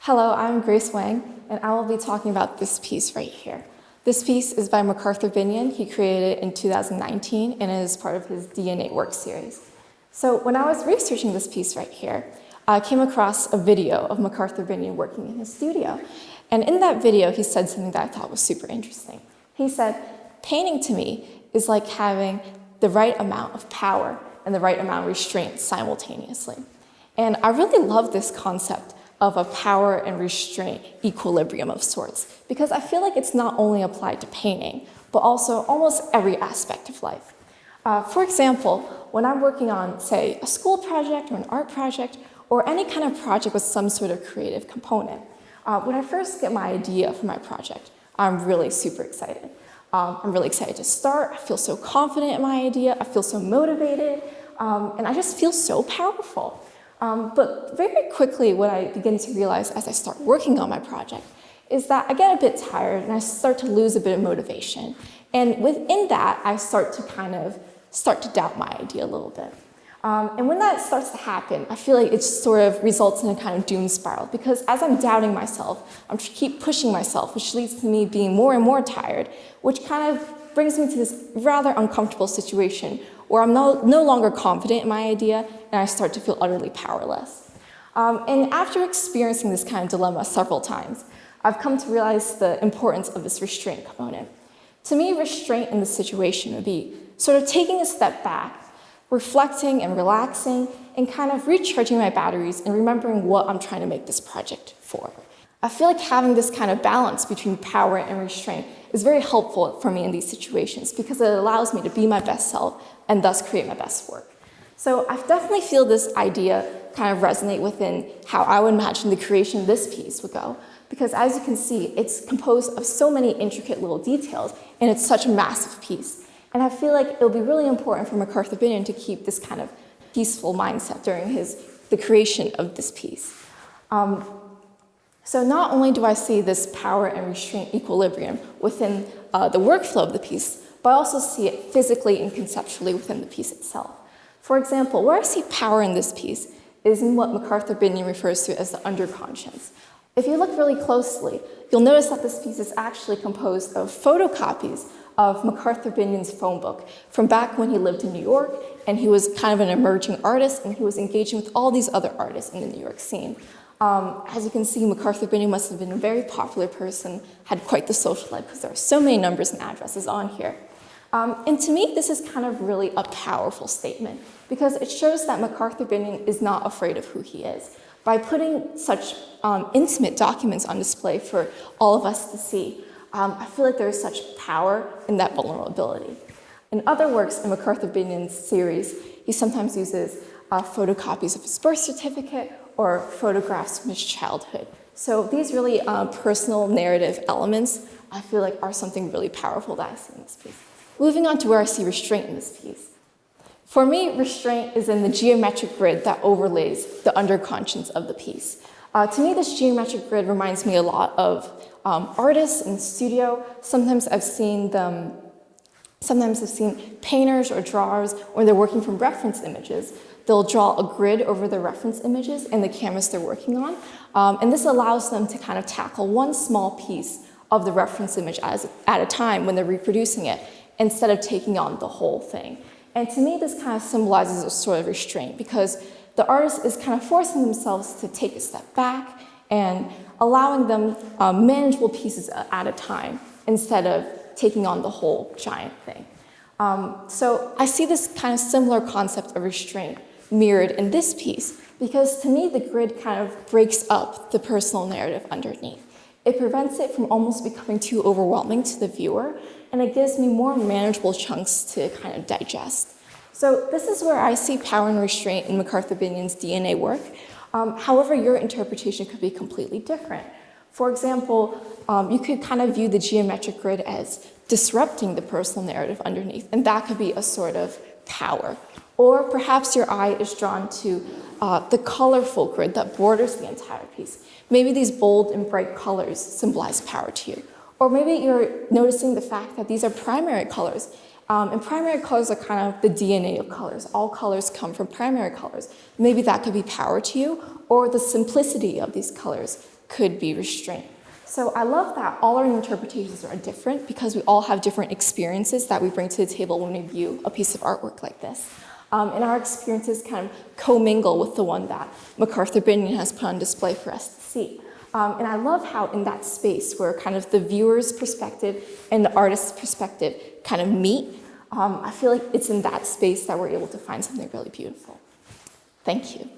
Hello, I'm Grace Wang, and I will be talking about this piece right here. This piece is by McArthur Binion. He created it in 2019 and is part of his DNA work series. So when I was researching this piece right here, I came across a video of McArthur Binion working in his studio. And in that video, he said something that I thought was super interesting. He said, painting to me is like having the right amount of power and the right amount of restraint simultaneously. And I really love this concept of a power and restraint equilibrium of sorts, because I feel like it's not only applied to painting, but also almost every aspect of life. For example, when I'm working on, say, a school project or an art project, or any kind of project with some sort of creative component, when I first get my idea for my project, I'm really super excited. I'm really excited to start. I feel so confident in my idea. I feel so motivated, and I just feel so powerful. But very quickly, what I begin to realize as I start working on my project is that I get a bit tired and I start to lose a bit of motivation. And within that, I start to doubt my idea a little bit. And when that starts to happen, I feel like it sort of results in a kind of doom spiral, because as I'm doubting myself, I keep pushing myself, which leads to me being more and more tired, which kind of brings me to this rather uncomfortable situation where I'm no longer confident in my idea and I start to feel utterly powerless. And after experiencing this kind of dilemma several times, I've come to realize the importance of this restraint component. To me, restraint in this situation would be sort of taking a step back, reflecting and relaxing, and kind of recharging my batteries and remembering what I'm trying to make this project for. I feel like having this kind of balance between power and restraint is very helpful for me in these situations because it allows me to be my best self and thus create my best work. So I definitely feel this idea kind of resonate within how I would imagine the creation of this piece would go, because as you can see, it's composed of so many intricate little details and it's such a massive piece. And I feel like it'll be really important for McArthur Binion to keep this kind of peaceful mindset during the creation of this piece. So not only do I see this power and restraint equilibrium within the workflow of the piece, but I also see it physically and conceptually within the piece itself. For example, where I see power in this piece is in what McArthur Binion refers to as the underconscious. If you look really closely, you'll notice that this piece is actually composed of photocopies of McArthur Binion's phone book from back when he lived in New York, and he was kind of an emerging artist, and he was engaging with all these other artists in the New York scene. As you can see, McArthur Binion must have been a very popular person, had quite the social life, because there are so many numbers and addresses on here. And to me, this is kind of really a powerful statement, because it shows that McArthur Binion is not afraid of who he is. By putting such intimate documents on display for all of us to see, I feel like there is such power in that vulnerability. In other works in McArthur Binion's series, he sometimes uses photocopies of his birth certificate or photographs from his childhood. So these really personal narrative elements, I feel like are something really powerful that I see in this piece. Moving on to where I see restraint in this piece. For me, restraint is in the geometric grid that overlays the underconscious of the piece. To me, this geometric grid reminds me a lot of artists in the studio. Sometimes I've seen painters or drawers, when they're working from reference images, they'll draw a grid over the reference images and the canvas they're working on. And this allows them to kind of tackle one small piece of the reference image at a time when they're reproducing it, instead of taking on the whole thing. And to me, this kind of symbolizes a sort of restraint, because the artist is kind of forcing themselves to take a step back and allowing them manageable pieces at a time, instead of taking on the whole giant thing. So I see this kind of similar concept of restraint mirrored in this piece, because to me, the grid kind of breaks up the personal narrative underneath. It prevents it from almost becoming too overwhelming to the viewer, and it gives me more manageable chunks to kind of digest. So this is where I see power and restraint in McArthur Binion's DNA work. However, your interpretation could be completely different. For example, you could kind of view the geometric grid as disrupting the personal narrative underneath, and that could be a sort of power. Or perhaps your eye is drawn to the colorful grid that borders the entire piece. Maybe these bold and bright colors symbolize power to you. Or maybe you're noticing the fact that these are primary colors. And primary colors are kind of the DNA of colors. All colors come from primary colors. Maybe that could be power to you, or the simplicity of these colors could be restraint. So I love that all our interpretations are different because we all have different experiences that we bring to the table when we view a piece of artwork like this. And our experiences kind of commingle with the one that McArthur Binion has put on display for us to see. And I love how in that space where kind of the viewer's perspective and the artist's perspective kind of meet, I feel like it's in that space that we're able to find something really beautiful. Thank you.